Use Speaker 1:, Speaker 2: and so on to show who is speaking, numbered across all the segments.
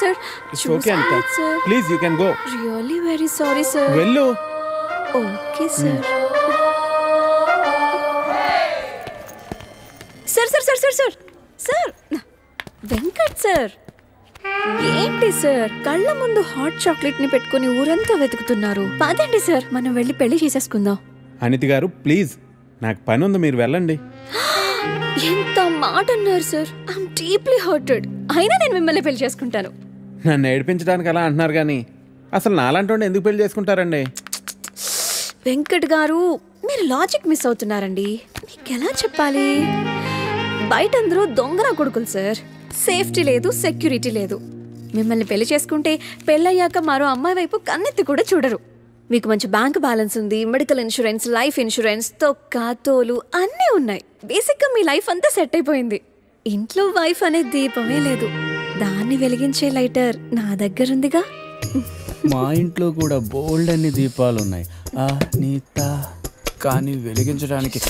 Speaker 1: Sorry sir.
Speaker 2: Okay Anitha, please you can go.
Speaker 1: Really very sorry sir.
Speaker 2: వెళ్ళు.
Speaker 1: Okay sir. Sir sir sir sir sir sir Venkat sir, ఏంటి sir కళ్ళ ముందు hot chocolate ని పెట్టుకుని ఊరంతా వెతుకుతున్నారు? పదండి సార్, మనం వెళ్ళి పెళ్లి చేసేసుకుందాం.
Speaker 2: అనిత గారు ప్లీజ్, నాకు పని ఉంది, మీరు వెళ్ళండి.
Speaker 1: ఎంత మాట అన్నారు సార్. I'm deeply hurted. అయినా నేను మిమ్మల్ని పెళ్లి చేసుకుంటాను.
Speaker 2: నన్ను ఏడిపించడానికి అలా అంటున్నారు కానీ అసలు నాలాంటి ఎందుకు పెళ్లి చేసుకుంటారండి?
Speaker 1: వెంకట్ గారు, మీరు లాజిక్ మిస్ అవుతున్నారండి. మీకెలా చెప్పాలి? బయట అందరూ దొంగన కొడుకులు సార్. సేఫ్టీ లేదు, సెక్యూరిటీ లేదు. మిమ్మల్ని పెళ్లి చేసుకుంటే పెళ్ళయ్యాక మరో అమ్మాయి వైపు కన్నెత్తి కూడా చూడరు. మీకు మంచి బ్యాంక్ బ్యాలెన్స్ ఉంది, మెడికల్ ఇన్సూరెన్స్, లైఫ్ ఇన్సూరెన్స్, తొక్క తోలు అన్నీ ఉన్నాయి. బేసిక్గా మీ లైఫ్ అంతా సెట్ అయిపోయింది. ఇంట్లో వైఫ్ అనే దీపమే లేదు, దాన్ని వెలిగించే లైటర్ నా దగ్గర ఉందిగా.
Speaker 3: మా ఇంట్లో కూడా బోల్డ్ అన్ని దీపాలు ఉన్నాయి నీత, కానీ వెలిగించడానికి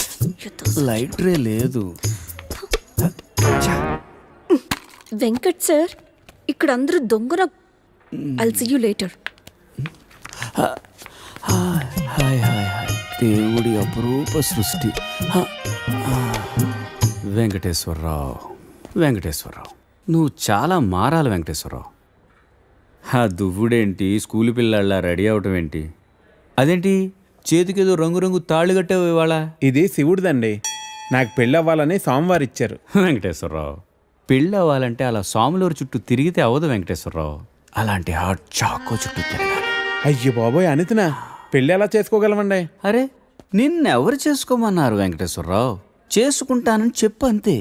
Speaker 3: లైటరే లేదు.
Speaker 1: వెంకట్ సార్, ఇక్కడ అందరూ దొంగన. I'll see you later.
Speaker 3: Hi hi hi, దేవుడి అపురూప సృష్టి. వెంకటేశ్వరరావు, వెంకటేశ్వరరావు, నువ్వు చాలా మారాలి వెంకటేశ్వరరావు. ఆ దువ్వుడేంటి, స్కూల్ పిల్లల్లా రెడీ అవటం ఏంటి? అదేంటి చేతికేదో రంగురంగు తాళ్ళు కట్టావు ఇవాళ?
Speaker 2: ఇది శివుడిదండి, నాకు పెళ్ళి అవ్వాలని స్వామివారు ఇచ్చారు.
Speaker 3: వెంకటేశ్వరరావు, పెళ్ళి అవ్వాలంటే అలా స్వాములూరు చుట్టూ తిరిగితే అవ్వదు వెంకటేశ్వరరావు, అలాంటి హాట్ చాకో చుట్టూ తిరగాలి.
Speaker 2: అయ్యో బాబోయ్ అనితనా, పెళ్ళి ఎలా చేసుకోగలమండి?
Speaker 3: అరే నిన్నెవరు చేసుకోమన్నారు వెంకటేశ్వరరావు? చేసుకుంటానని చెప్పు అంతే,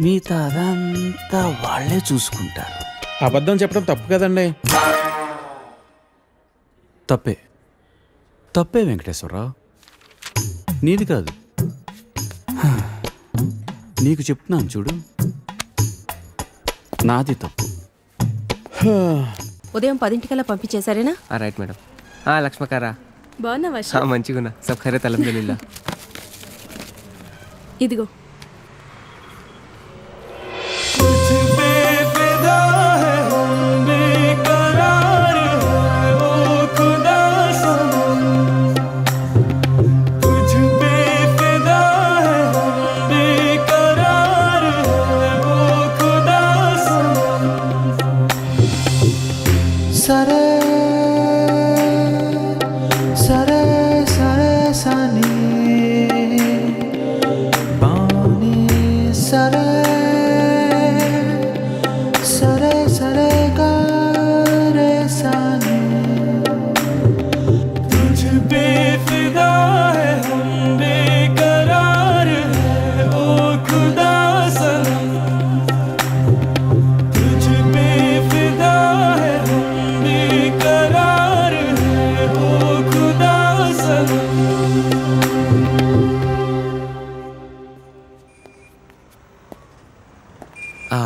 Speaker 3: మిగతా అదంతా వాళ్ళే చూసుకుంటారు.
Speaker 2: అబద్ధం చెప్పడం తప్పు కదండి.
Speaker 3: తప్పే, తప్పే వెంకటేశ్వరరావు, నీది కాదు. నీకు చెప్తున్నాను చూడు, నాది తప్పు.
Speaker 1: ఉదయం 10 పంపించేశారేనా?
Speaker 4: Right madam. లక్ష్మకారా
Speaker 1: బాగున్నావా?
Speaker 4: మంచిగున్నా, సబ్ ఖైరత్ అల్హమ్దులిల్లాహ్.
Speaker 1: ఇదిగో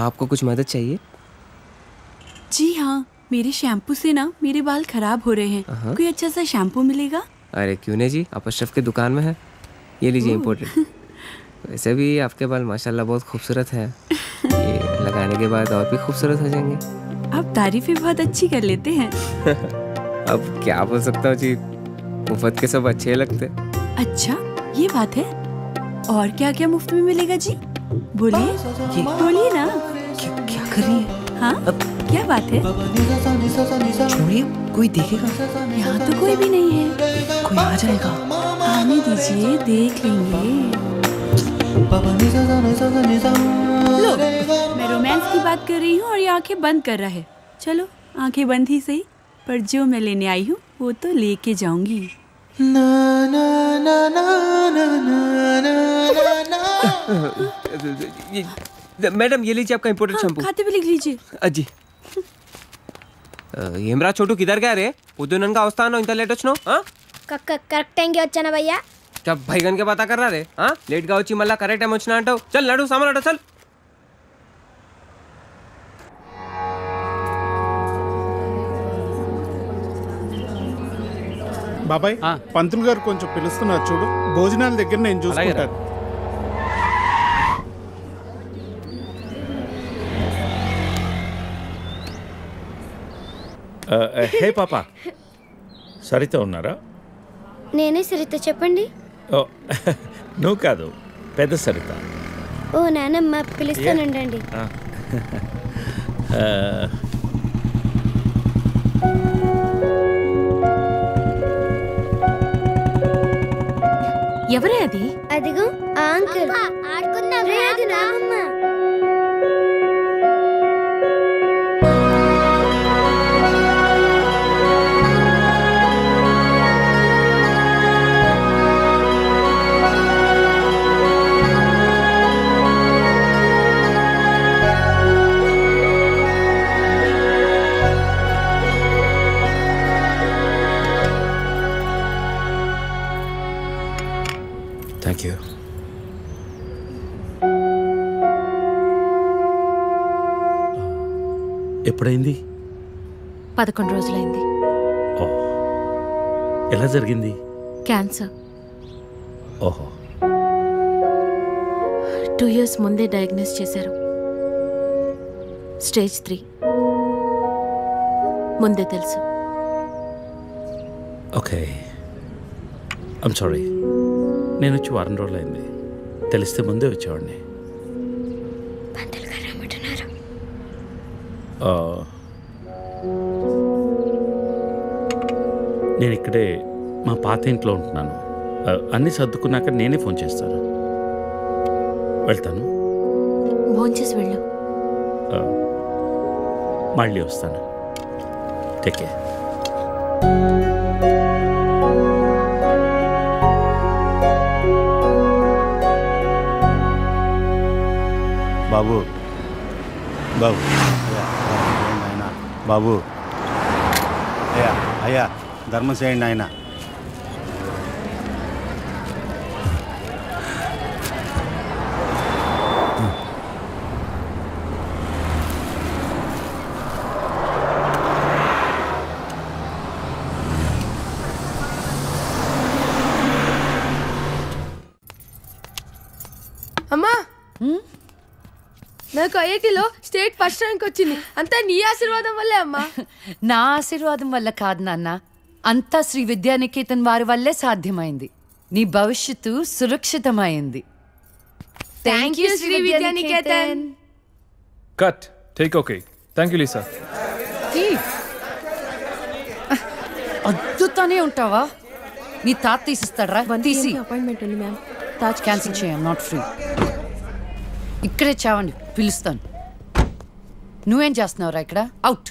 Speaker 4: आपको कुछ मदद चाहिए?
Speaker 5: जी हाँ, मेरे शैम्पू से ना मेरे बाल खराब हो रहे हैं। कोई अच्छा सा शैम्पू मिलेगा?
Speaker 4: अरे क्यों नहीं जी, आप अशरफ की दुकान में है, ये लीजिए इम्पोर्टेड। वैसे भी आपके बाल माशाल्लाह बहुत खूबसूरत है, ये लगाने के बाद और भी खूबसूरत हो जाएंगे।
Speaker 5: आप तारीफें बहुत अच्छी कर लेते हैं।
Speaker 4: अब क्या बोल सकता हूँ जी, मुफ्त के सब अच्छे लगते।
Speaker 5: अच्छा ये बात है, और क्या क्या मुफ्त में मिलेगा जी? बोलिए बोलिए ना।
Speaker 4: क्या कर रही है?
Speaker 5: हाँ क्या बात है?
Speaker 4: छोड़िए, कोई देखेगा?
Speaker 5: यहाँ तो कोई भी नहीं है।
Speaker 4: कोई आ जाएगा।
Speaker 5: आने दीजिए, देख लेंगे। लो, मैं रोमांस की बात कर रही हूँ और ये आंखें बंद कर रहा है। चलो आंखें बंद ही सही, पर जो मैं लेने आई हूँ वो तो लेके जाऊंगी।
Speaker 4: मैडम ये लीजिए आपका इम्पोर्टेड शैम्पू।
Speaker 5: खाते पे लिख लीजिए।
Speaker 4: अजी ఏమ్రా చోటు కిదర్ గా రే, పొద్దుననగా వస్తాను ఇంత లేట్ వచ్చినావు?
Speaker 6: కరెక్ట్ టైంకి వచ్చానా భయ్యా?
Speaker 4: భైగన్ కే పతా కర్రా రే, లేట్ గా వచ్చి మళ్ళా కరెక్ట్ టైం వచ్చినా అంటావు. చల్ నడు సామాన్ అట చల్.
Speaker 7: బాబాయ్ పంతులు గారు కొంచెం పిలుస్తున్నారు చూడు, భోజనాల దగ్గర నేను చూసుకుంటాను.
Speaker 8: హే పాప, సరిత ఉన్నారా?
Speaker 6: నేనే సరిత, చెప్పండి.
Speaker 8: ఓ నువ్వు కాదు, పెద్ద సరిత.
Speaker 6: ఓ నానమ్మ, పిలుస్తానండి.
Speaker 5: ఎవరే అది?
Speaker 6: అదిగో ఆ అంకుల్. ఆడుకుందాం. అది నానమ్మ.
Speaker 8: Thank you. ఎప్పుడైంది?
Speaker 5: 11 రోజులైంది.
Speaker 8: ఓ, ఎలా జరిగింది?
Speaker 5: క్యాన్సర్.
Speaker 8: ఓహో.
Speaker 5: 2 years ముందే డయాగ్నోస్ చేశారు. స్టేజ్ 3. ముందే తెలుసు.
Speaker 8: Okay, I'm sorry. నేను వచ్చి 1 రోజులు అయింది. తెలిస్తే ముందే వచ్చేవాడిని. నేను ఇక్కడే మా పాత ఇంట్లో ఉంటున్నాను. అన్నీ సర్దుకున్నాక నేనే ఫోన్ చేస్తాను. వెళ్తాను.
Speaker 5: భోంచేసి వెళ్ళు.
Speaker 8: మళ్ళీ వస్తాను. Take care.
Speaker 9: బాబు బాబు ఆయన బాబు, అయ్యా అయ్యా ధర్మం చేయండి ఆయన.
Speaker 10: అమ్మా, నాకు ఐఐటీలో స్టేట్ ఫస్ట్ ర్యాంక్ వచ్చింది. అంతా నీ ఆశీర్వాదం వల్లే అమ్మా.
Speaker 11: నా ఆశీర్వాదం వల్ల కాదు నాన్న, అంతా శ్రీ విద్యానికేతన్ వారి వల్లే సాధ్యమైంది. నీ భవిష్యత్తు సురక్షితమైంది.
Speaker 10: Thank you Shri Vidyaniketan.
Speaker 12: Cut. Take okay. Thank you Lisa.
Speaker 11: అద్దుతానే ఉంటావా? నీ తాత తీసిస్తాడరా? తీసి.
Speaker 10: అపాయింట్మెంట్ ఉంది మ్యామ్.
Speaker 11: తాజ్ క్యాన్సిల్ చేయం, నాట్ ఫ్రీ. ఇక్కడే చావండి, పిలుస్తాను. నువ్వేం చేస్తున్నావురా ఇక్కడ? అవుట్.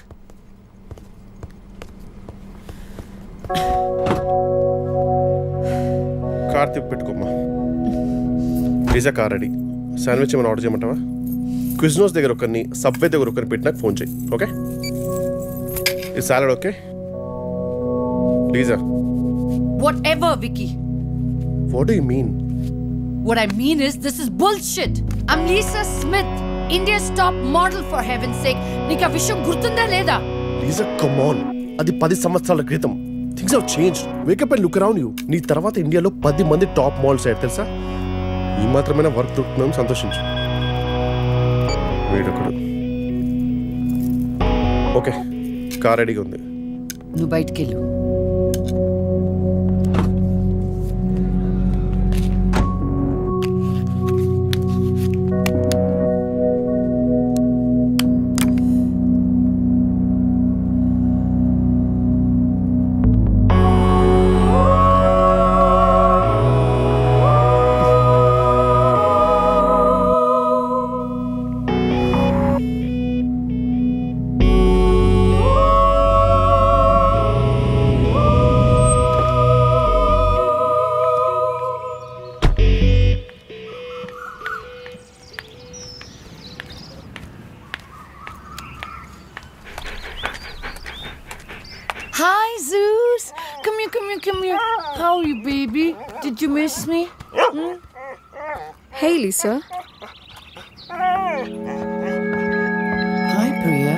Speaker 13: కార్ తిప్పి పెట్టుకోమ్మా. Pizza car ready. శాండ్విచ్ ఏమైనా ఆర్డర్ చేయమంటావా? క్విజ్నోస్ దగ్గర ఒకరిని, సబ్వే దగ్గర ఒకరిని పెట్టి నాకు ఫోన్ చేయి. ఓకే? ఈ salad okay? లీజా.
Speaker 11: Whatever, Vicky.
Speaker 13: What do you mean?
Speaker 11: What I mean is, this is bullshit. I'm Lisa Smith, India's top model, for heaven's sake. నీకు ఆ విషయం గుర్తుందా లేదా?
Speaker 13: లీజా, కమ్ ఆన్. అది 10 సంవత్సరాల క్రితం. Things have changed. Wake up and look around you. నీ తర్వాత ఇండియాలో 10 మంది టాప్ మోడల్స్ అయ్యారు తెలుసా? ఈ మాత్రమైనా వర్క్ దొరుకుతుందని సంతోషించు. వీడొకడు. ఓకే, కార్ రెడీగా ఉంది.
Speaker 11: నువ్వు బయటికి వెళ్ళు. Hi, Zeus. Come here, come here, come here. How are you, baby? Did you miss me?
Speaker 1: Hey, Lisa.
Speaker 11: Hi, Priya.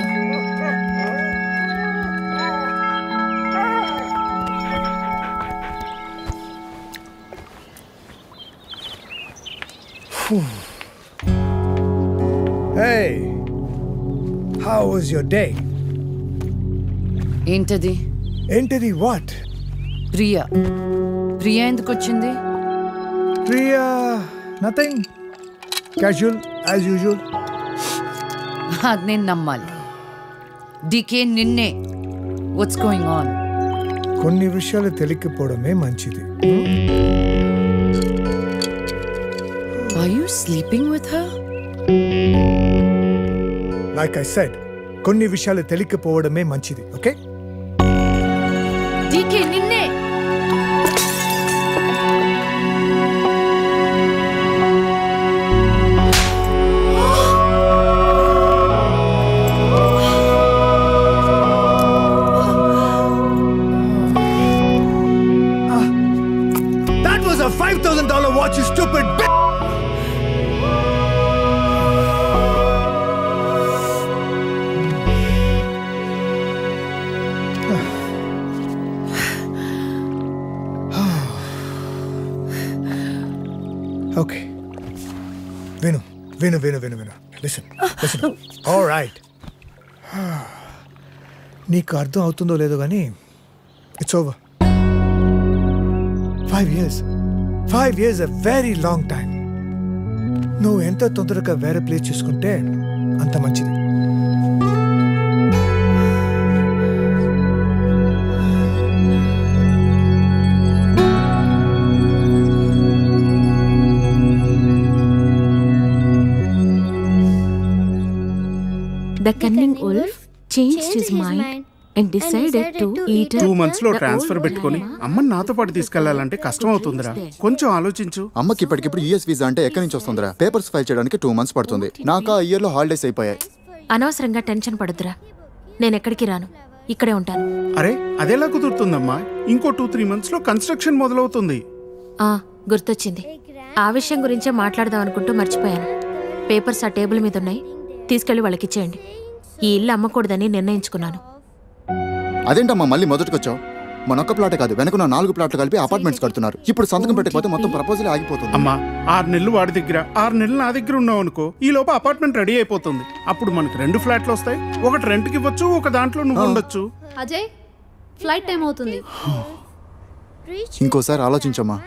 Speaker 14: Hey, how was your day?
Speaker 11: ఏంటది?
Speaker 14: ఏంటిది? వాట్?
Speaker 11: ప్రియా. ప్రియా ఎందుకు వచ్చింది?
Speaker 14: Priya nothing, casual as usual.
Speaker 11: అది నేను నమ్మాలి. డీకే నిన్నే. What's going on?
Speaker 14: కొన్ని విషయాలు తెలియకపోవడమే మంచిది.
Speaker 11: Are you sleeping with her?
Speaker 14: Like I said, కొన్ని విషయాలు తెలియకపోవడమే మంచిది. ఓకే?
Speaker 11: డీకే నిన్నే.
Speaker 14: That was a $5,000 watch, you stupid bitch! Okay. Vinu. Listen. All right. నీకు అర్థం అవుతుందో లేదో కానీ it's over. 5 years. 5 years a very long time. నువ్వు ఎంత తొందరగా వేరే ప్లేస్ చూసుకుంటే అంత మంచిది.
Speaker 15: The cunning wolf changed his mind and decided to eat
Speaker 7: 2 months లో ట్రాన్స్ఫర్ పెట్టుకొని అమ్మని నాతో పాటు తీసుకెళ్లాలంటే కష్టం అవుతుందిరా. కొంచెం ఆలోచించు.
Speaker 16: అమ్మకి ఇప్పటికిప్పుడు యూఎస్ వీసా అంటే ఎక్కడి నుంచి వస్తుందిరా? పేపర్స్ ఫైల్ చేయడానికి 2 months పడుతుంది. నాకు ఆ ఇయర్ లో హాలిడేస్ అయిపోయాయి.
Speaker 15: అనవసరంగా టెన్షన్ పడొద్దురా. నేను ఎక్కడికి రాను, ఇక్కడే ఉంటాను.
Speaker 7: అరే అదెలా కుదురుతుందమ్మా? ఇంకో 2-3 months లో కన్స్ట్రక్షన్ మొదలవుతుంది.
Speaker 15: గుర్తొచ్చింది. ఆ విషయం గురించే మాట్లాడదాం అనుకుంటూ మర్చిపోయాను. పేపర్స్ ఆ టేబుల్ మీద ఉన్నాయి, తీసుకెళ్లి వాళ్ళకి ఇచ్చేయండి. ఈ ఇల్లు అమ్మకూడదని నిర్ణయించుకున్నాను.
Speaker 16: అదేంటమ్మా మళ్ళీ మొదటికొచ్చావు? మనొక్క ప్లాటే కాదు, వెనకున్న 4 ప్లాట్లు కలిపి అపార్ట్మెంట్స్ కడుతున్నారు. ఇప్పుడు సంతకం పెట్టకపోతే మొత్తం ప్రపోజల్ ఆగిపోతుంది.
Speaker 7: అమ్మా 6 నెలలు వాడి దగ్గర 6 నెలలు నా దగ్గర ఉన్నావు అనుకో, ఈ లోపు అపార్ట్మెంట్ రెడీ అయిపోతుంది. అప్పుడు మనకు 2 ఫ్లాట్లు వస్తాయి. ఒకటి రెంట్కి ఇవ్వచ్చు, ఒక దాంట్లో నువ్వు ఉండొచ్చు.
Speaker 17: అజయ్, ఫ్లైట్ టైం అవుతుంది.
Speaker 16: ఇంకోసారి ఆలోచించమ్మా.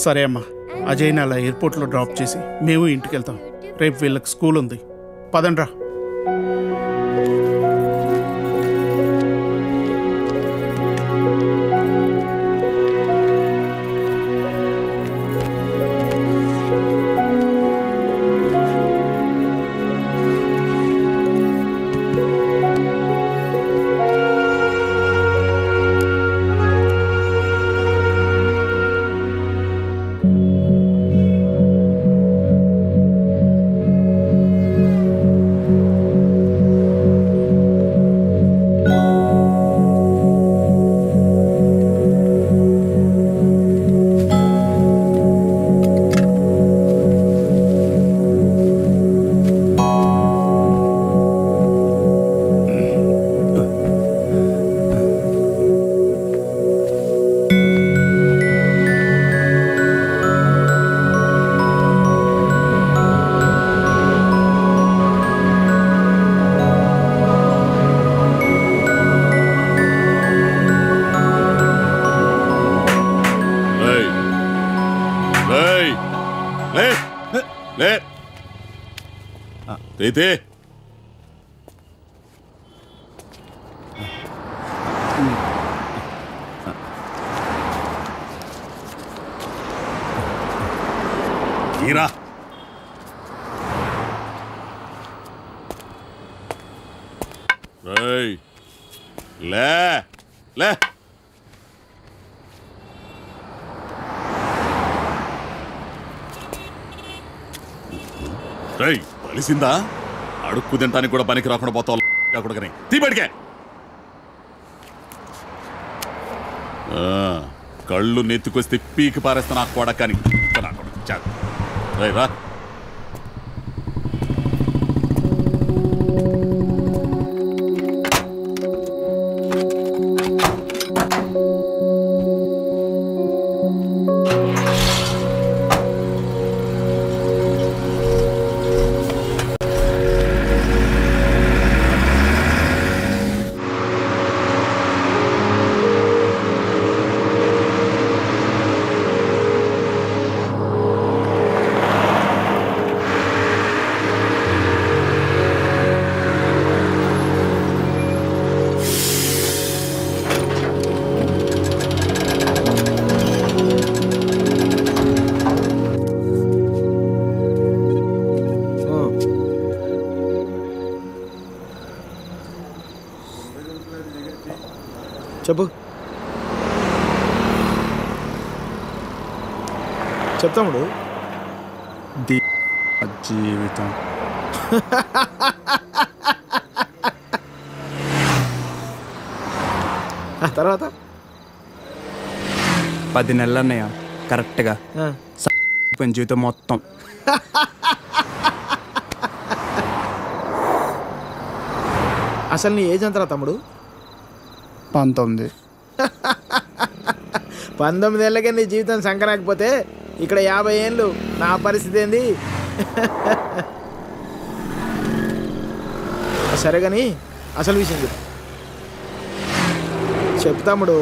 Speaker 7: సరే అమ్మా, అజయ్ని అలా ఎయిర్పోర్ట్లో డ్రాప్ చేసి మేము ఇంటికి వెళ్తాం. రేపు వీళ్ళకి స్కూల్ ఉంది. పదండ్రా.
Speaker 18: అయితే ఈరా లే లే కలిసిందా? అడుక్కు తింటానికి కూడా పనికి రాకుండా పోతావు కొడుకని. తీ బడికే. కళ్ళు నెత్తుకొస్తే పీకి పారేస్తా నాకు కొడకని. రా
Speaker 19: చెప్పు చెప్తాముడు
Speaker 9: జీవితం
Speaker 19: తర్వాత
Speaker 20: 10 నెలలు అన్నయ్య కరెక్ట్గా జీవితం మొత్తం.
Speaker 19: అసలు నీ ఏజ్ ఎంతరా తమ్ముడు?
Speaker 20: 19.
Speaker 19: 19 ఏళ్ళకే నీ జీవితం సంకరాకపోతే ఇక్కడ 50 ఏళ్ళు నా పరిస్థితి ఏంది? సరే కానీ అసలు విషయం చెప్పు. చెప్తాముడు.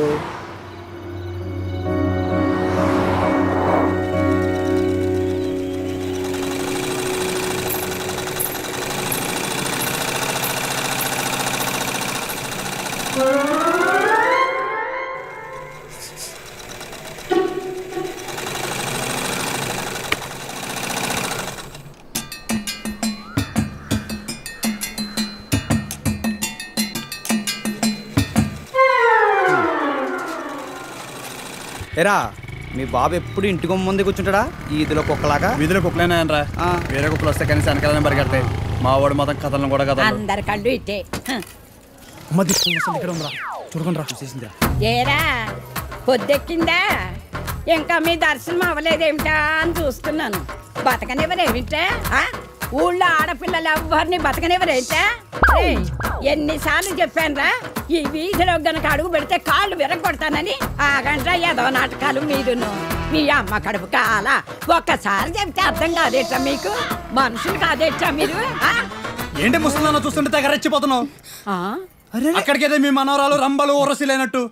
Speaker 20: ఎరా మీ బాబు ఎప్పుడు ఇంటికి ముందే కూర్చుంటాడా? ఈదిలో కుక్కలాగా. వీధిలో కుక్కలేనా రా, వేరే కుక్కలు వస్తే కనీసం వెనకాలనే పరిగెడతాయి. మా వాడు మొత్తం కథలను కూడా కదా
Speaker 21: అందరి కళ్ళు ఇట్టే.
Speaker 20: చూడకుండా రా, చూసేసిందిరా.
Speaker 21: ఏరా పొద్దెక్కిందా? ఇంకా మీ దర్శనం అవ్వలేదేమిటా అని చూస్తున్నాను. బతకనివ్వరేమిటా? ఊళ్ళో ఆడపిల్లలు ఎవ్వరిని బతకనివ్వరేంటా? ఎన్నిసార్లు చెప్పానురా, ఈ వీధిలో గనక అడుగు పెడితే కాళ్ళు విరగొడతానని. ఆగండ్రా ఏదో నాటకాలు మీరును. మీ అమ్మ కడుపు కాల ఒక్కసారి చెప్తే అర్థం కాదేట్రా మీకు? మనుషులు కాదేట్రా మీరు?
Speaker 20: ఏంటి ముసలిదాన్ని చూస్తుంటే తెగ రెచ్చిపోతున్నావు? అక్కడికైతే మీ మనవరాలు రంబలు ఊరసిలేనట్టు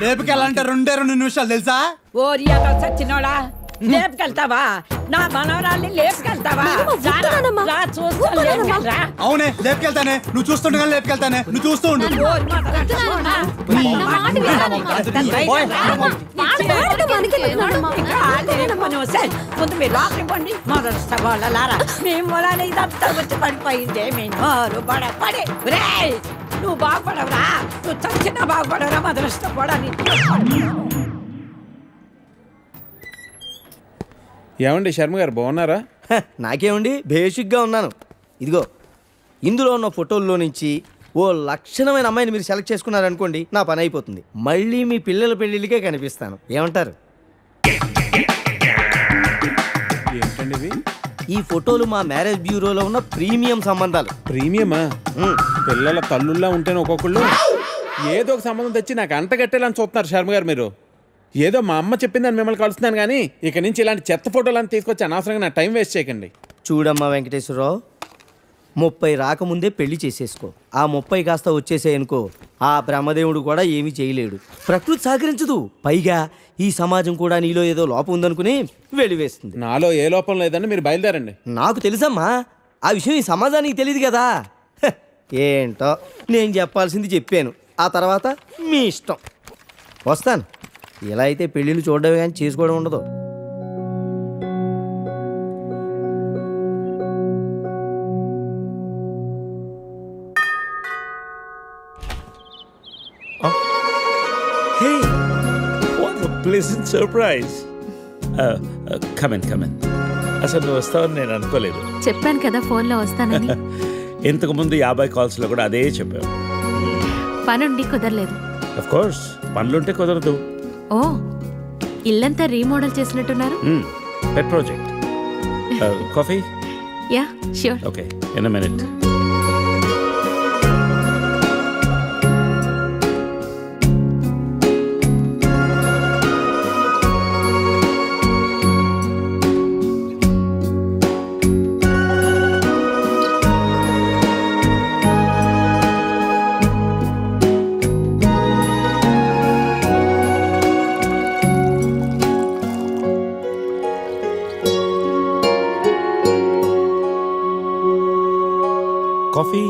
Speaker 20: లేపుకెళ్ళాలంటే 2 నిమిషాలు తెలుసా?
Speaker 21: ఓరియాతో చచ్చినోడా, లేపుకెళ్తావా? నా మనవరాల్ని లేపుకెళ్తావా?
Speaker 20: అవునే లేపుకెళ్తానే, నువ్వు చూస్తుండగా లేపుకెళ్తానే, నువ్వు చూస్తూ ఉండు.
Speaker 21: ముందు మీరు లోపలికి పండి. మొదలుస్తా వాళ్ళలారా, మీ మూలాన్ని ఇదంతా వచ్చి పడిపోయిందే. మీ నోరు పడే నువ్వు బాగుపడవురా, నువ్వు చచ్చినా బాగుపడవురా. మొదలుస్తా పడని.
Speaker 2: ఏమండి శర్మ గారు బాగున్నారా?
Speaker 22: నాకేమండి, బేసిక్గా ఉన్నాను. ఇదిగో ఇందులో ఉన్న ఫోటోల్లో నుంచి ఓ లక్షణమైన అమ్మాయిని మీరు సెలెక్ట్ చేసుకున్నారనుకోండి, నా పని అయిపోతుంది. మళ్ళీ మీ పిల్లల పెళ్ళిళ్ళకే కనిపిస్తాను. ఏమంటారు?
Speaker 2: ఏంటండి
Speaker 22: ఈ ఫోటోలు మా మ్యారేజ్ బ్యూరోలో ఉన్న ప్రీమియం సంబంధాలు.
Speaker 2: ప్రీమియమా? పిల్లల తల్లుల్లా ఉంటేనే ఒక్కొక్కళ్ళు ఏదో ఒక సంబంధం తెచ్చి నాకు అంటగట్టేలని చూస్తున్నారు శర్మ గారు మీరు. ఏదో మా అమ్మ చెప్పిందని మిమ్మల్ని కలుస్తున్నాను కానీ ఇక నుంచి ఇలాంటి చెత్త ఫోటోలను తీసుకొచ్చి అనవసరంగా నా టైం వేస్ట్ చేయకండి.
Speaker 22: చూడమ్మా వెంకటేశ్వరరావు, 30 రాకముందే పెళ్లి చేసేసుకో. ఆ 30 కాస్త వచ్చేసేయనుకో, ఆ బ్రహ్మదేవుడు కూడా ఏమీ చేయలేడు. ప్రకృతి సహకరించదు. పైగా ఈ సమాజం కూడా నీలో ఏదో లోపం ఉందనుకుని వెలివేస్తుంది.
Speaker 2: నాలో ఏ లోపం లేదని మీరు బయలుదేరండి.
Speaker 22: నాకు తెలుసమ్మా, ఆ విషయం ఈ సమాజానికి తెలియదు కదా. ఏంటో నేను చెప్పాల్సింది చెప్పాను, ఆ తర్వాత మీ ఇష్టం. వస్తాను. ఇలా అయితే పెళ్ళిళ్ళు చూడడమే కానీ చేసుకోవడం ఉండదు.
Speaker 8: Hey, what a pleasant surprise. Come in. అసలు నువ్వు వస్తావని నేను అనుకోలేదు.
Speaker 15: చెప్పాను కదా ఫోన్లో వస్తానని.
Speaker 8: ఇంతకుముందు 50 కాల్స్లో కూడా అదే చెప్పావు.
Speaker 15: పనుండి కుదరలేదు.
Speaker 8: ఆఫ్ కోర్స్ పనులుంటే కుదరదు.
Speaker 15: ఓ, ఇల్లంతా రీమోడల్ చేసినట్టున్నారు.
Speaker 8: పెట్ project. Coffee?
Speaker 15: Yeah sure.
Speaker 8: Okay, in a minute. Coffee?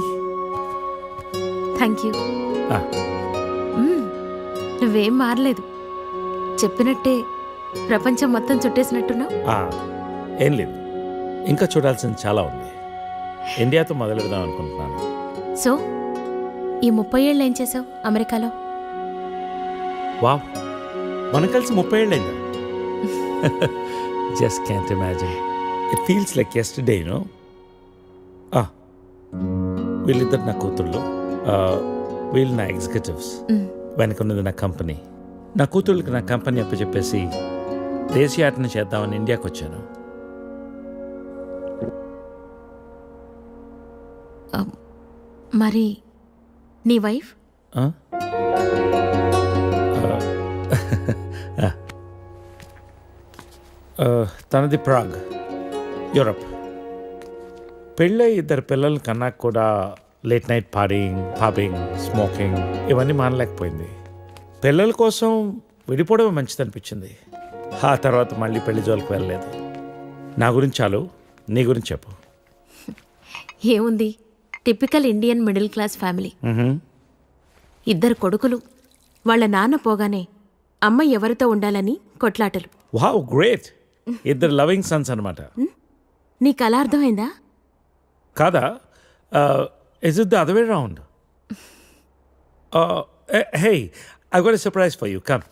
Speaker 15: Thank you. నువ్వేం మారలేదు. చెప్పినట్టే ప్రపంచం మొత్తం చుట్టేసినట్టున్నావు.
Speaker 8: ఏం లేదు, ఇంకా చూడాల్సింది చాలా ఉంది. ఇండియాతో మొదలెడదాం అనుకుంటున్నాను.
Speaker 15: సో ఈ 30 ఏళ్ళు ఏం చేసావు అమెరికాలో?
Speaker 8: వావ్, మనం కలిసి 30 ఏళ్ళైందా? Just can't imagine. It feels like yesterday, no. వీళ్ళిద్దరు నా కూతుళ్ళు, వీళ్ళు నా ఎగ్జిక్యూటివ్స్, వెనకున్నది నా కంపెనీ. నా కూతుళ్ళకి నా కంపెనీ అప్పచెప్పేసి దేశీయాటన చేద్దామని ఇండియాకి వచ్చాను.
Speaker 15: మరి నీ వైఫ్?
Speaker 8: తనది ప్రాగ్, యూరప్. పెళ్ళై 2 పిల్లలు కన్నా కూడా late night partying, pubbing, smoking ఇవన్నీ మానలేకపోయింది. పిల్లల కోసం విడిపోవడమే మంచిది అనిపించింది. ఆ తర్వాత మళ్ళీ పెళ్లి జోలికి వెళ్ళలేదు. నా గురించి చాలు, నీ గురించి చెప్పు.
Speaker 15: ఏముంది, typical Indian middle class family. 2 కొడుకులు. వాళ్ళ నాన్న పోగానే అమ్మ ఎవరితో ఉండాలని కొట్లాటలు.
Speaker 8: Wow, great. 2 లవింగ్ సన్స్ అనమాట.
Speaker 15: నీకు అలా అర్థమైందా?
Speaker 8: కాదా? Is it the other way round? Hey, I got a surprise for you. Come.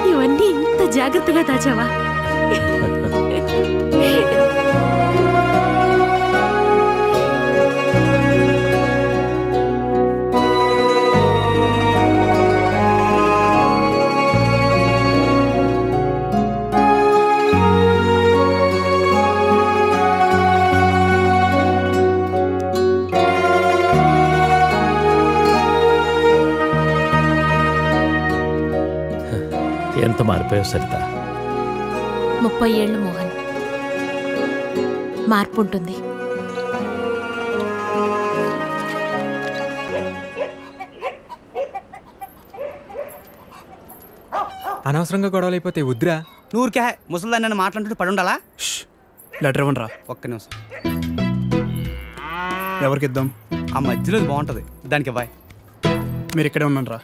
Speaker 15: ఇవన్నీ ఇంత జాగ్రత్తగా దాచావా?
Speaker 8: ఎంత మారిపోయావు సరిత.
Speaker 15: 30 ఏళ్ళు మోహన్. మార్పు ఉంటుంది.
Speaker 20: అనవసరంగా గొడవలు అయిపోతే వద్దురా. నూరికే ముసలిదాన్ని నన్ను మాట్లాడుతూ పడి ఉండాలా? లెటర్ ఇవ్వండి రా. ఒక్క నిమిషం. ఎవరికి ఇద్దాం? ఆ మధ్యలో బాగుంటుంది, దానికి ఇవ్వాలి. మీరు ఇక్కడే ఉన్నాను రా.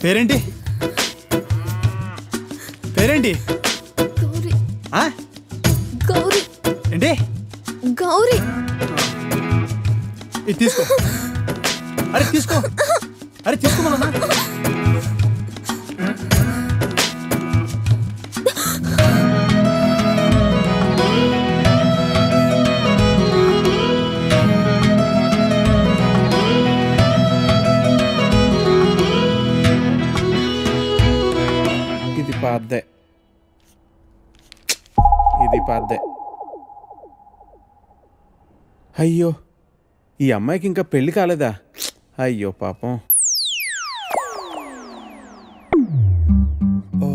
Speaker 20: పేరేంటి? పేరేంటి?
Speaker 1: గౌరీ.
Speaker 20: ఏంటి?
Speaker 1: గౌరీ.
Speaker 20: ఇది తీసుకో. అరే తీసుకో. అరే తీసుకోమన్నా.
Speaker 2: ఇది పాద్దే. అయ్యో, ఈ అమ్మాయికి ఇంకా పెళ్లి కాలేదా? అయ్యో పాపం. ఓ,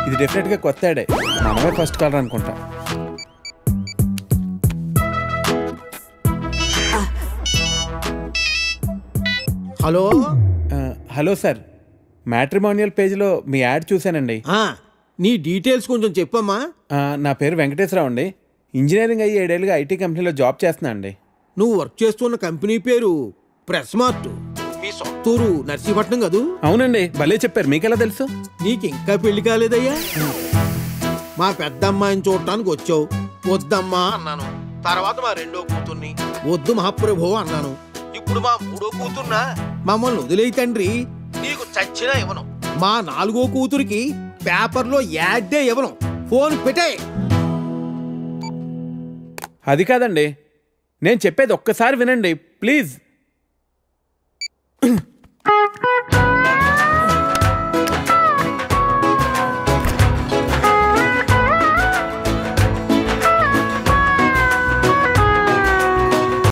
Speaker 2: ఇది డెఫినెట్గా కొత్త యాడే. మనమే ఫస్ట్ కాలర్ అనుకుంటా.
Speaker 19: హలో.
Speaker 2: హలో సార్, మ్యాట్రిమోనియల్ పేజ్లో మీ యాడ్ చూశానండి.
Speaker 19: నీ డీటెయిల్స్ కొంచెం చెప్పమ్మా.
Speaker 2: నా పేరు వెంకటేశ్వరరావు అండి. ఇంజనీరింగ్ అయ్యి 7 ఏళ్ళుగా ఐటీ కంపెనీలో జాబ్ చేస్తున్నా అండి.
Speaker 19: నువ్వు వర్క్ చేస్తున్న కంపెనీ పేరు ప్రెస్ మార్ట్. మీ సొంతూరు నర్సీపట్నం కదూ?
Speaker 2: అవునండి, భలే చెప్పారు. మీకెలా తెలుసు?
Speaker 19: నీకు ఇంకా పెళ్లి కాలేదయ్యా? మా పెద్దమ్మాయిని చూడటానికి వచ్చావు, వద్దమ్మా అన్నాను. తర్వాత మా 2వ కూతుర్ని వద్దు మహాప్రభు అన్నాను. ఇప్పుడు మా 3వ కూతుర్నా? మమ్మల్ని వదిలేయి తండ్రి, నీకు చచ్చినా ఇవ్వను. మా 4వ కూతురికి పేపర్లో యాడ్డే ఇవ్వను. ఫోన్ పెట్టే.
Speaker 2: అది కాదండి, నేను చెప్పేది ఒక్కసారి వినండి ప్లీజ్.